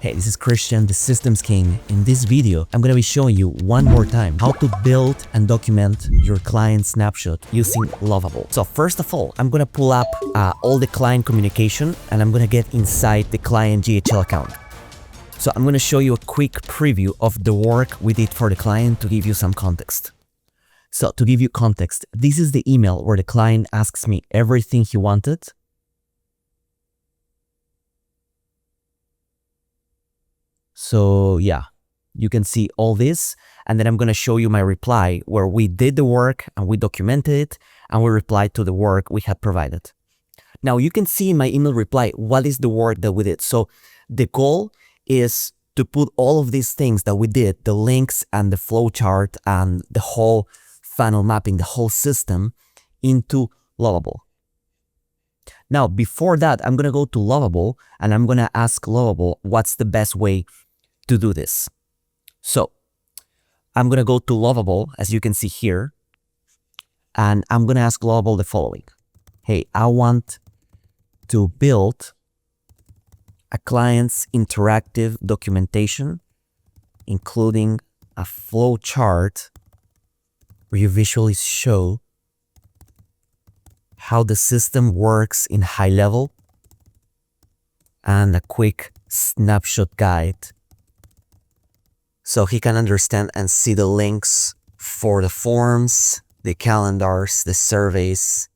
Hey, this is Christian, the Systems King. In this video, I'm going to be showing you one more time how to build and document your client snapshot using Lovable. So first of all, I'm going to pull up all the client communication and I'm going to get inside the client GHL account. So I'm going to show you a quick preview of the work we did for the client to give you some context. So to give you context, this is the email where the client asks me everything he wanted. So yeah, you can see all this, and then I'm going to show you my reply where we did the work and we documented it and we replied to the work we had provided. Now you can see in my email reply what is the work that we did. So the goal is to put all of these things that we did, the links and the flowchart and the whole funnel mapping, the whole system, into Lovable. Now before that, I'm going to go to Lovable and I'm going to ask Lovable what's the best way to do this. So I'm going to go to Lovable, as you can see here, and I'm going to ask Lovable the following. Hey, I want to build a client's interactive documentation, including a flow chart where you visually show how the system works in high level and a quick snapshot guide so he can understand and see the links for the forms, the calendars, the surveys,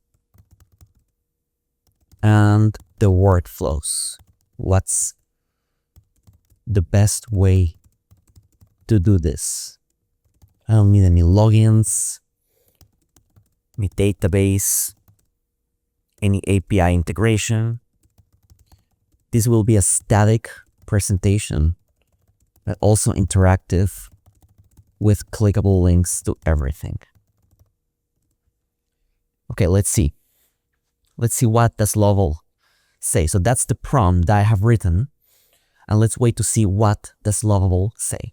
and the workflows. What's the best way to do this? I don't need any logins, any database, any API integration. This will be a static presentation, but also interactive with clickable links to everything. Okay, let's see. Let's see what does Lovable say. So that's the prompt that I have written. And let's wait to see what does Lovable say.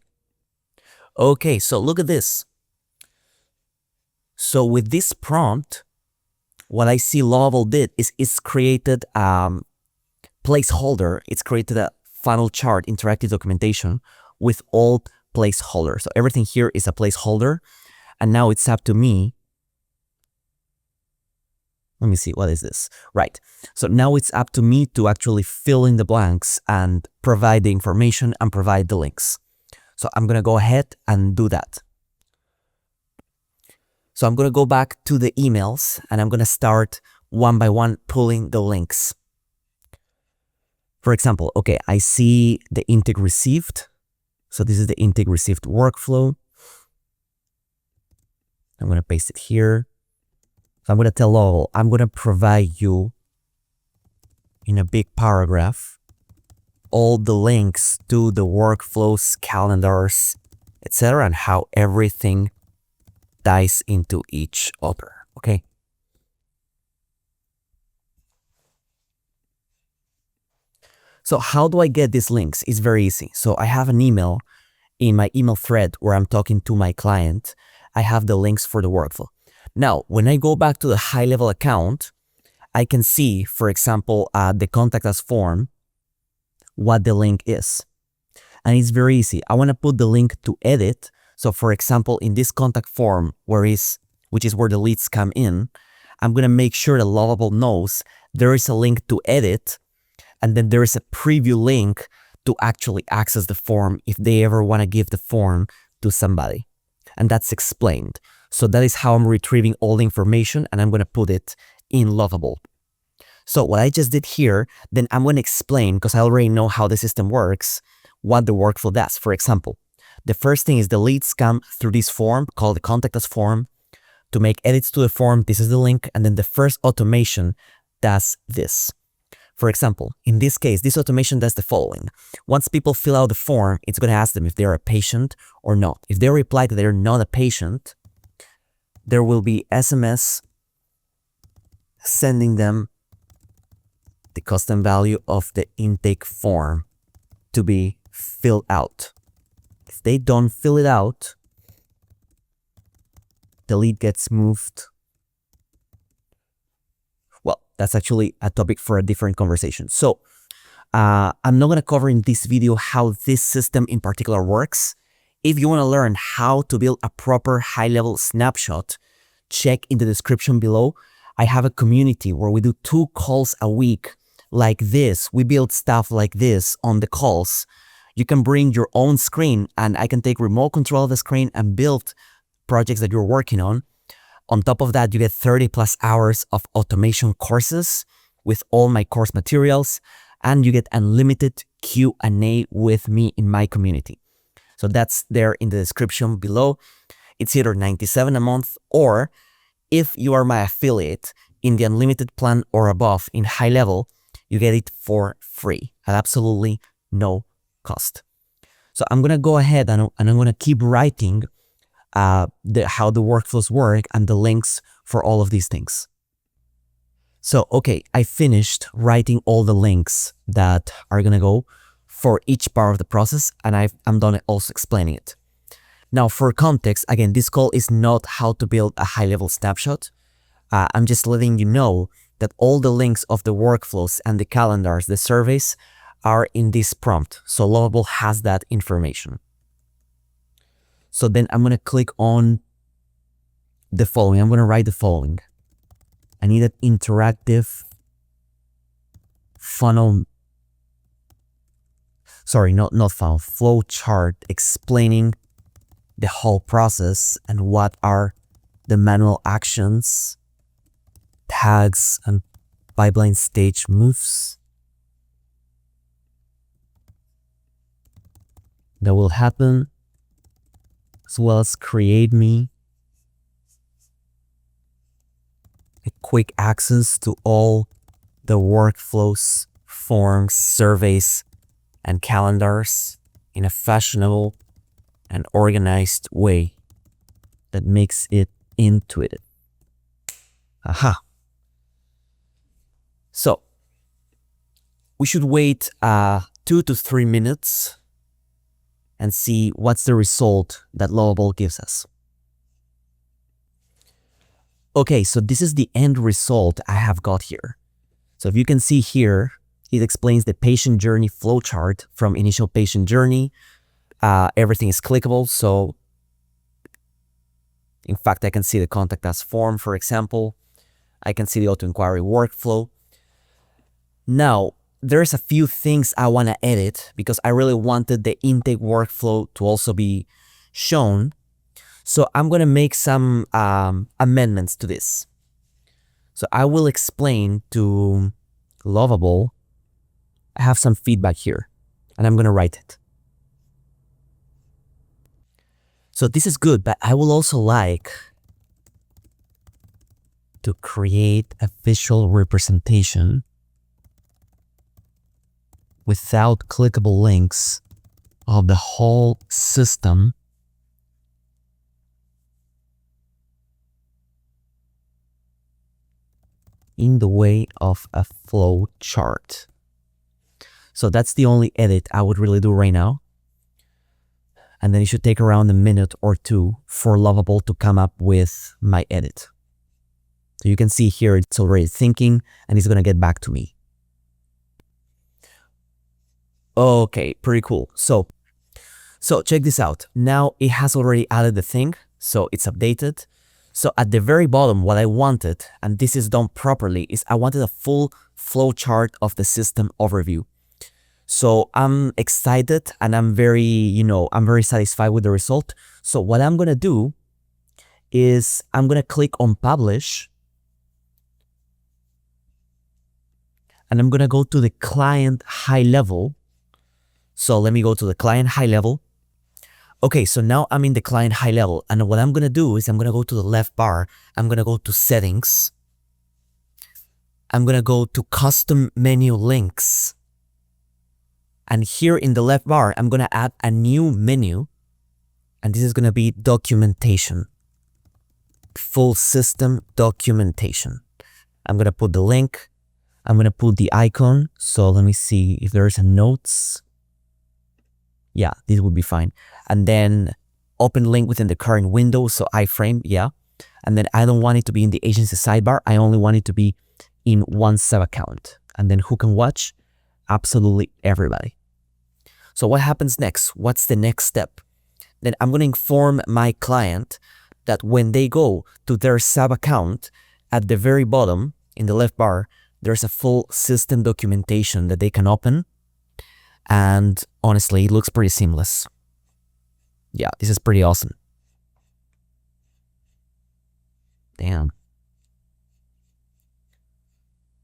Okay, so look at this. So with this prompt, what I see Lovable did is it's created placeholder. It's created a funnel chart interactive documentation with all placeholders. So everything here is a placeholder. And now it's up to me. Let me see, what is this? Right. So now it's up to me to actually fill in the blanks and provide the information and provide the links. So I'm going to go ahead and do that. So I'm going to go back to the emails and I'm going to start one by one pulling the links. For example, okay, I see the intake received. So this is the intake received workflow. I'm going to paste it here. So I'm going to tell Lovable, I'm going to provide you in a big paragraph all the links to the workflows, calendars, etc., and how everything ties into each other. Okay. So how do I get these links? It's very easy. So I have an email in my email thread where I'm talking to my client. I have the links for the workflow. Now, when I go back to the high-level account, I can see, for example, the contact us form, what the link is. And it's very easy. I want to put the link to edit. So for example, in this contact form, which is where the leads come in, I'm going to make sure that Lovable knows there is a link to edit. And then there is a preview link to actually access the form if they ever want to give the form to somebody. And that's explained. So that is how I'm retrieving all the information and I'm going to put it in Lovable. So what I just did here, then I'm going to explain, because I already know how the system works, what the workflow does. For example, the first thing is the leads come through this form called the contact us form. To make edits to the form, this is the link. And then the first automation does this. For example, in this case, this automation does the following. Once people fill out the form, it's going to ask them if they're a patient or not. If they reply that they're not a patient, there will be SMS sending them the custom value of the intake form to be filled out. If they don't fill it out, the lead gets moved. Well, that's actually a topic for a different conversation. So I'm not going to cover in this video how this system in particular works. If you want to learn how to build a proper high-level snapshot, check in the description below. I have a community where we do 2 calls a week like this. We build stuff like this on the calls. You can bring your own screen and I can take remote control of the screen and build projects that you're working on. On top of that, you get 30+ hours of automation courses with all my course materials, and you get unlimited Q&A with me in my community. So that's there in the description below. It's either $97 a month, or if you are my affiliate in the unlimited plan or above in high level, you get it for free at absolutely no cost. So I'm going to go ahead and I'm going to keep writing how the workflows work and the links for all of these things. So, okay, I finished writing all the links that are going to go for each part of the process, and I'm done also explaining it. Now, for context, again, this call is not how to build a high-level snapshot. I'm just letting you know that all the links of the workflows and the calendars, the surveys, are in this prompt. So Lovable has that information. So then I'm going to click on the following. I'm going to write the following. I need an interactive funnel. Sorry, not funnel, flow chart explaining the whole process and what are the manual actions, tags, and pipeline stage moves that will happen, as well as create me a quick access to all the workflows, forms, surveys, and calendars in a fashionable and organized way that makes it intuitive. Aha. So we should wait 2 to 3 minutes and see what's the result that Lovable gives us. Okay, so this is the end result I have got here. So if you can see here, it explains the patient journey flowchart from initial patient journey. Everything is clickable. So in fact, I can see the contact us form, for example. I can see the auto inquiry workflow. Now, there's a few things I want to edit because I really wanted the intake workflow to also be shown. So I'm going to make some amendments to this. So I will explain to Lovable. I have some feedback here and I'm going to write it. So this is good, but I will also like to create a visual representation without clickable links of the whole system in the way of a flow chart. So that's the only edit I would really do right now. And then it should take around a minute or 2 for Lovable to come up with my edit. So you can see here it's already thinking and it's going to get back to me. Okay, pretty cool. So check this out. Now it has already added the thing, so it's updated. So at the very bottom, what I wanted, and this is done properly, is I wanted a full flow chart of the system overview. So I'm excited and I'm very, I'm very satisfied with the result. So what I'm going to do is I'm going to click on publish and I'm going to go to the client high level. So let me go to the client high level. Okay, so now I'm in the client high level. And what I'm going to do is I'm going to go to the left bar. I'm going to go to settings. I'm going to go to custom menu links. And here in the left bar, I'm going to add a new menu. And this is going to be documentation. Full system documentation. I'm going to put the link. I'm going to put the icon. So let me see if there's a notes. Yeah, this would be fine. And then open link within the current window. So iframe, yeah. And then I don't want it to be in the agency sidebar. I only want it to be in one sub account. And then who can watch? absolutely everybody. So what happens next? What's the next step? Then I'm going to inform my client that when they go to their sub account, at the very bottom in the left bar, there's a full system documentation that they can open. And honestly, it looks pretty seamless. Yeah, this is pretty awesome. Damn.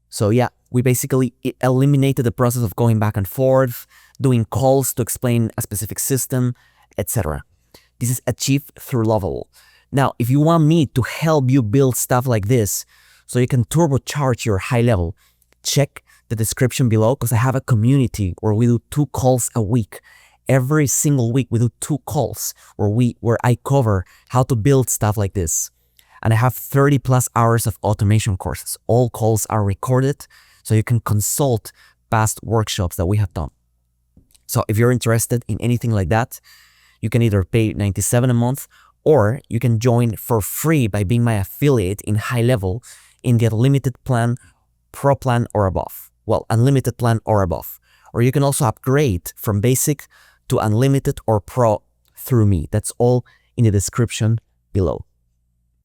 So yeah, we basically eliminated the process of going back and forth, doing calls to explain a specific system, etc. This is achieved through Lovable. Now, if you want me to help you build stuff like this so you can turbocharge your high level, check the description below because I have a community where we do 2 calls a week. Every single week we do 2 calls where I cover how to build stuff like this. And I have 30 plus hours of automation courses. All calls are recorded so you can consult past workshops that we have done. So if you're interested in anything like that, you can either pay $97 a month or you can join for free by being my affiliate in high level in the unlimited plan, pro plan or above. Well, unlimited plan or above. Or you can also upgrade from basic to unlimited or pro through me. That's all in the description below.